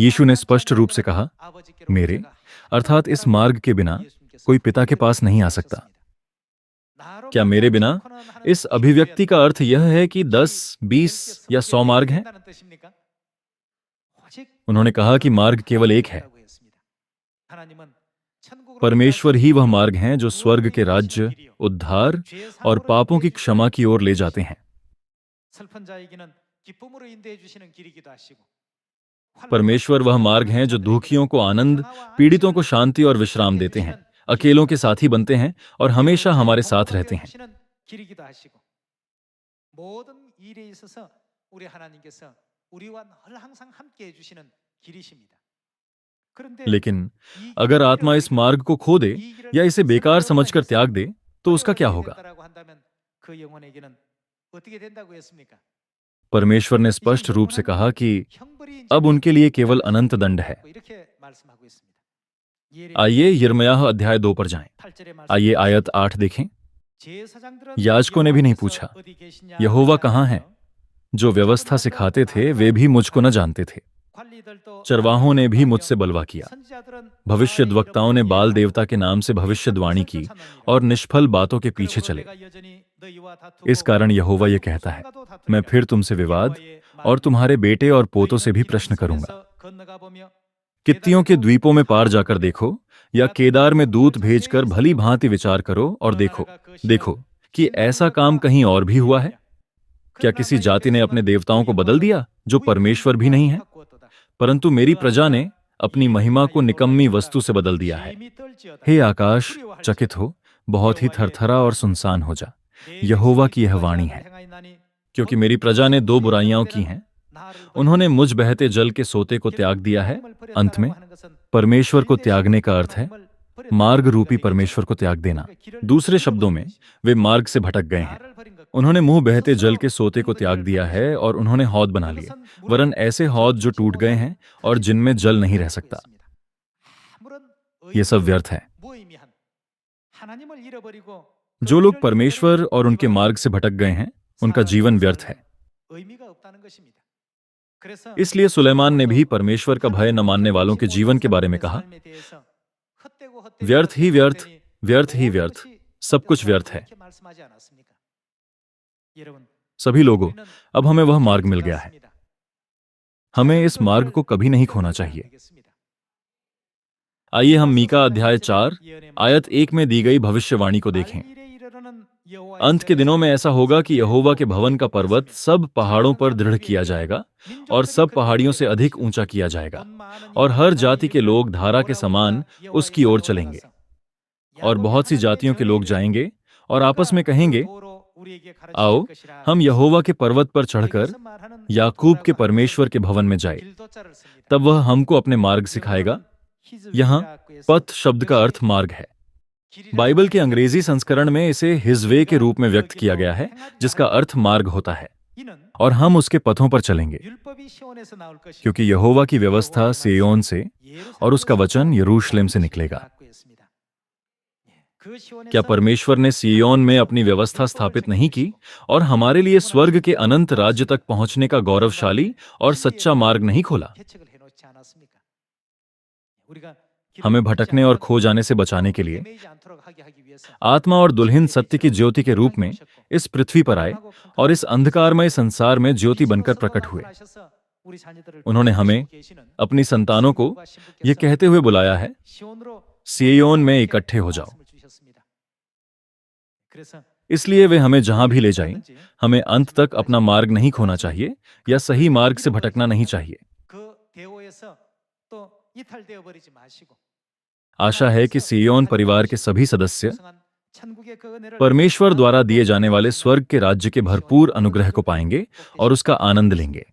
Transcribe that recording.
यीशु ने स्पष्ट रूप से कहा, मेरे अर्थात इस मार्ग के बिना कोई पिता के पास नहीं आ सकता। क्या मेरे बिना इस अभिव्यक्ति का अर्थ यह है कि 10, 20 या 100 मार्ग हैं? उन्होंने कहा कि मार्ग केवल एक है। परमेश्वर ही वह मार्ग हैं जो स्वर्ग के राज्य, उद्धार और पापों की क्षमा की ओर ले जाते हैं। परमेश्वर वह मार्ग हैं जो दुखियों को आनंद, पीड़ितों को शांति और विश्राम देते हैं, अकेलों के साथी बनते हैं और हमेशा हमारे साथ रहते हैं। लेकिन अगर आत्मा इस मार्ग को खो दे या इसे बेकार समझकर त्याग दे, तो उसका क्या होगा? परमेश्वर ने स्पष्ट रूप से कहा कि अब उनके लिए केवल अनंत दंड है। आइए यिर्मयाह अध्याय 2 पर जाएं। आइए आयत 8 देखें। याजकों ने भी नहीं पूछा, यहोवा कहाँ है? जो व्यवस्था सिखाते थे वे भी मुझको न जानते थे। चरवाहों ने भी मुझसे बलवा किया। भविष्यद्वक्ताओं ने बाल देवता के नाम से भविष्यद्वाणी की और निष्फल बातों के पीछे चले। इस कारण यहोवा यह कहता है, मैं फिर तुमसे विवाद और तुम्हारे बेटे और पोतों से भी प्रश्न करूंगा। कित्तियों के द्वीपों में पार जाकर देखो, या केदार में दूत भेजकर भली भांति विचार करो और देखो कि ऐसा काम कहीं और भी हुआ है। क्या किसी जाति ने अपने देवताओं को बदल दिया, जो परमेश्वर भी नहीं है? परंतु मेरी प्रजा ने अपनी महिमा को निकम्मी वस्तु से बदल दिया है। हे आकाश, चकित हो, बहुत ही थरथरा और सुनसान हो जा। यहोवा की यह वाणी है। क्योंकि मेरी प्रजा ने 2 बुराइयां की हैं। उन्होंने मुझ बहते जल के सोते को त्याग दिया है। अंत में परमेश्वर को त्यागने का अर्थ है मार्ग रूपी परमेश्वर को त्याग देना। दूसरे शब्दों में, वे मार्ग से भटक गए हैं। उन्होंने मुंह बहते जल के सोते को त्याग दिया है और उन्होंने हौद बना लिए, वरन ऐसे हौद जो टूट गए हैं और जिनमें जल नहीं रह सकता। यह सब व्यर्थ है। जो लोग परमेश्वर और उनके मार्ग से भटक गए हैं, उनका जीवन व्यर्थ है। इसलिए सुलेमान ने भी परमेश्वर का भय न मानने वालों के जीवन के बारे में कहा, व्यर्थ ही व्यर्थ, व्यर्थ ही व्यर्थ, सब कुछ व्यर्थ है। सभी लोगों, अब हमें वह मार्ग मिल गया है। हमें इस मार्ग को कभी नहीं खोना चाहिए। आइए हम मीका अध्याय 4 आयत 1 में दी गई भविष्यवाणी को देखें। अंत के दिनों में ऐसा होगा कि यहोवा के भवन का पर्वत सब पहाड़ों पर दृढ़ किया जाएगा और सब पहाड़ियों से अधिक ऊंचा किया जाएगा, और हर जाति के लोग धारा के समान उसकी ओर चलेंगे। और बहुत सी जातियों के लोग जाएंगे और आपस में कहेंगे, आओ हम यहोवा के पर्वत पर चढ़कर याकूब के परमेश्वर के भवन में जाए। तब वह हमको अपने मार्ग सिखाएगा। यहाँ पथ शब्द का अर्थ मार्ग है। बाइबल के अंग्रेजी संस्करण में इसे हिज वे के रूप में व्यक्त किया गया है, जिसका अर्थ मार्ग होता है, और हम उसके पथों पर चलेंगे। क्योंकि यहोवा की व्यवस्था सिय्योन से और उसका वचन यरूशलेम से निकलेगा। क्या परमेश्वर ने सिय्योन में अपनी व्यवस्था स्थापित नहीं की और हमारे लिए स्वर्ग के अनंत राज्य तक पहुंचने का गौरवशाली और सच्चा मार्ग नहीं खोला? हमें भटकने और खो जाने से बचाने के लिए आत्मा और दुल्हन सत्य की ज्योति के रूप में इस पृथ्वी पर आए और इस अंधकारमय संसार में ज्योति बनकर प्रकट हुए। उन्होंने हमें, अपनी संतानों को, यह कहते हुए बुलाया है, सिय्योन में इकट्ठे हो जाओ। इसलिए वे हमें जहां भी ले जाएं, हमें अंत तक अपना मार्ग नहीं खोना चाहिए या सही मार्ग से भटकना नहीं चाहिए। आशा है कि सिय्योन परिवार के सभी सदस्य परमेश्वर द्वारा दिए जाने वाले स्वर्ग के राज्य के भरपूर अनुग्रह को पाएंगे और उसका आनंद लेंगे।